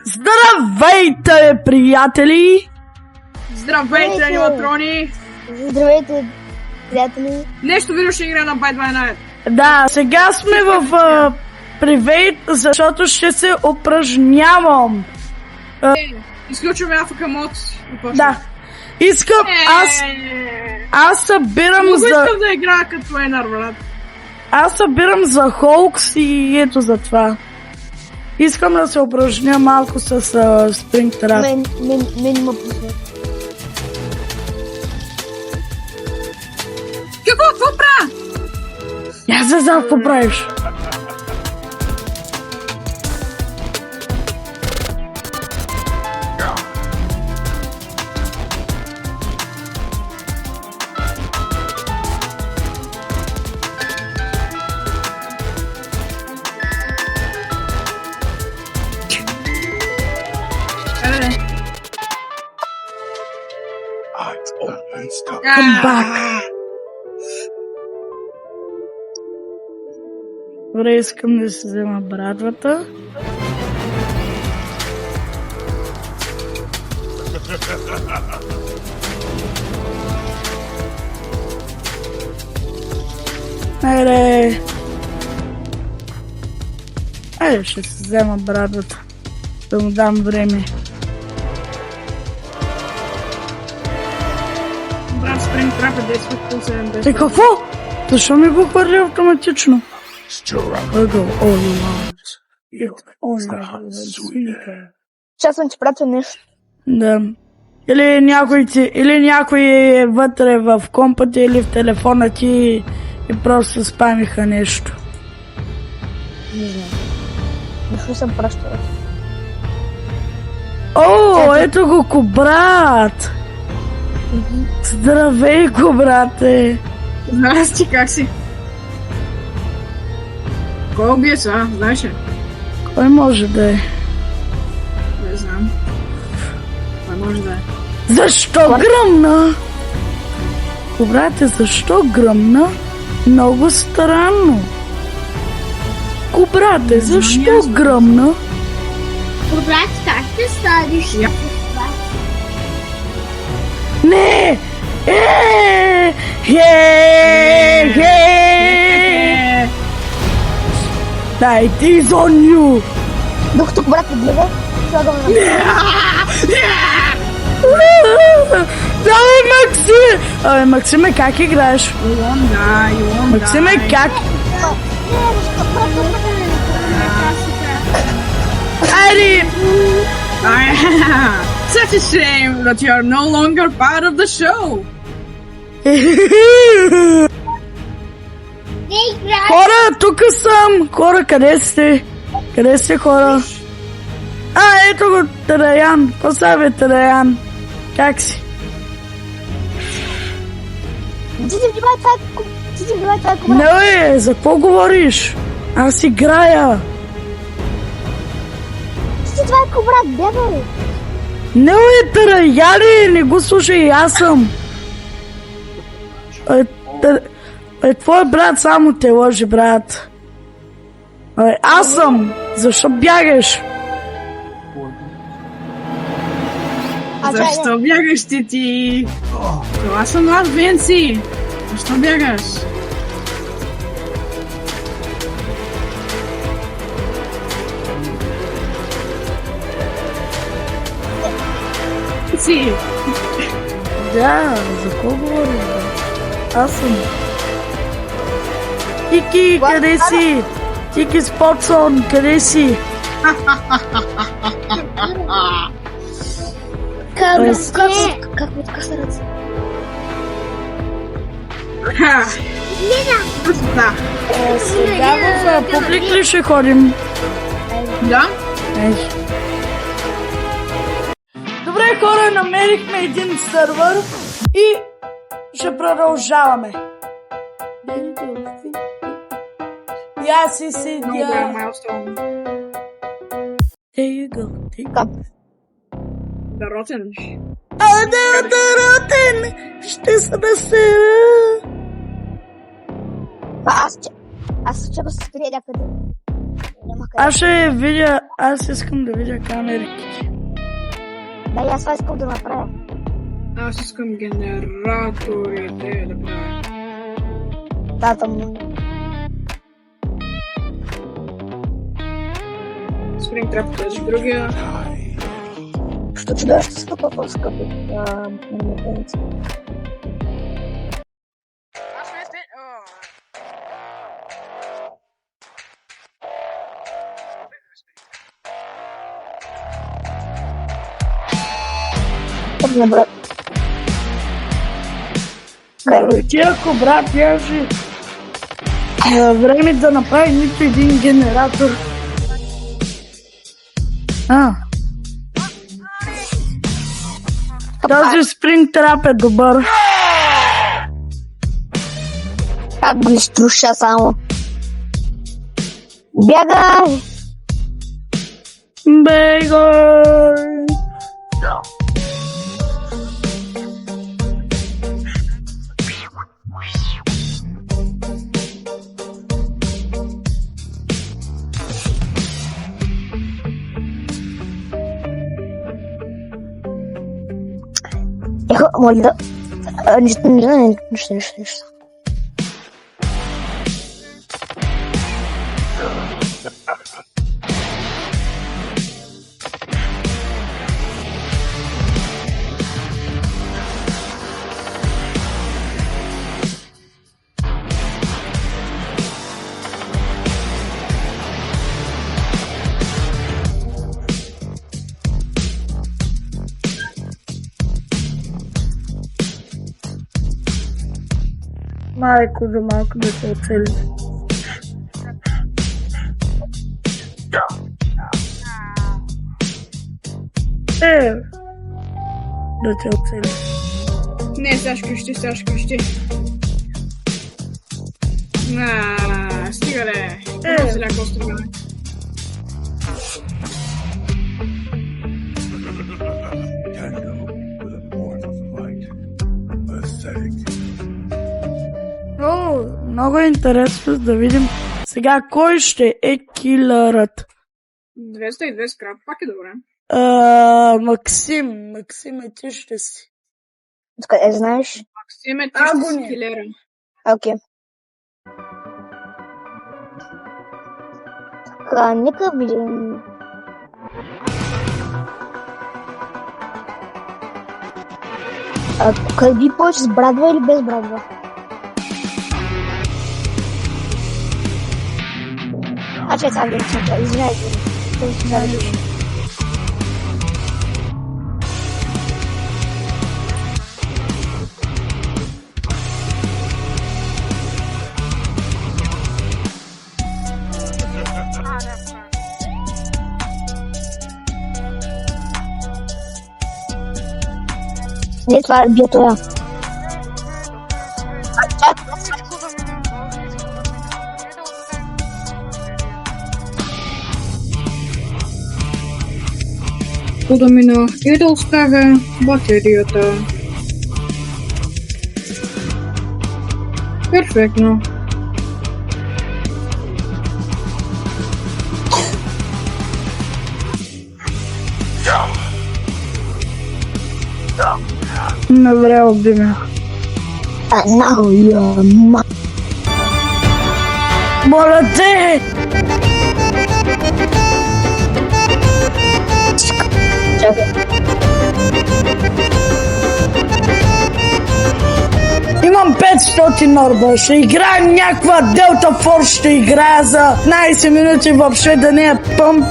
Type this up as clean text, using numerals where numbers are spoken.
Здравейте, приятели! Здравейте, аниматрони! Здравейте, приятели! Нещо видео ще игра на Byte by Night. Да, сега сме в привейт, защото ще се упражнявам. Изключваме AFK мод и почваме. Да. Искам, аз събирам Много за... искам да играя като Енар, брат. Аз събирам за Холкс и ето за това. Искам да се упражня малко с Springtrap. Мен има пусне. Какво правя? Я се знам какво правиш. Come back. Добре, искам да си взема брадвата. Айде! Айде, ще си взема брадвата. Да му дам време. Брат, Springtrap е действа по 7 Е, какво? Защо ми го хвърли автоматично? Сейчас съм ти пратил нещо. Да. Или някой е вътре в компата или в телефона ти и просто спамиха нещо. Не знам. Нещо съм пращал. О, ето го Кобрат! Здравей, Кобрате! Здрасти, как си? Кой убие са, знаеш ли? Кой може да е? Не знам. Кой може да е? Защо гръмна? Кобрате, защо гръмна? Много странно. Кобрате, защо гръмна? Брат, как те ставиш с това? Не! Дай, ти on you! Докато брат те гледа, слагам на... Давай, Максим! Абе, Максиме, как играеш? You won't die, you won't Максиме, die. как? Айде! Such a shame that you are no longer part of the show. Не играй! Хора, тук съм! Хора, къде сте? Къде сте, хора? Ето го, Траян. Посаве, Траян. Как си? Ти внимай това кобра. Не, бе, за какво говориш? Аз играя. Това е кобра, бе. Не, бе, Траяне, не го слушай, аз съм. Твой брат само те лъжи, брат. Аз съм. Защо бягаш? Защо бягаш ти? Това съм аз, Венци. Защо бягаш? Си. Да, за какво говориш, бе? Аз съм. Тики, къде си? Тики Спортсон, къде си? Как ми откъсна ръце? Да. Сега в публик ли ще ходим? Да? Добре, хора, намерихме един сървър и ще продължаваме. И аз си седя. Много голям майлстоун. There you go. Да, ротен. Да, ротен! Ще се насера. Аз ще го се скрия някъде. Няма къде. Аз искам да видя камерите. Да, и аз това искам да направя. Аз искам генераторите да правя. Тата му. Спринг трап този другия. Що чудовище са по-скъпи. Манекенци. Добре, брат. Ти ако брат нямаше време да направи нито един генератор. Този спринг трап е добър. Как го изтруша само. Бягай! Бегай! Ехо, моля да... Нищо. Майко за малко да се оцели. Да те оцели. Не, сега ще крещи. Стига де. Не се ляко стига. Много е интересно да видим сега кой ще е килърът. 202 скрап, пак е добре. Максим е ти ще си. Откъде знаеш? Максим е ти ще си килера. Окей. Така, нека видим. Къде повече с брадва или без брадва? Че сега да речем, извинявайте. Не, това е биятоя. Подомина и да оставя батерията. Перфектно. Добре, обиме. Моля те! Имам 500 орба, ще играем някаква Delta Force, ще играя за 15 минути въобще да не е пъмп.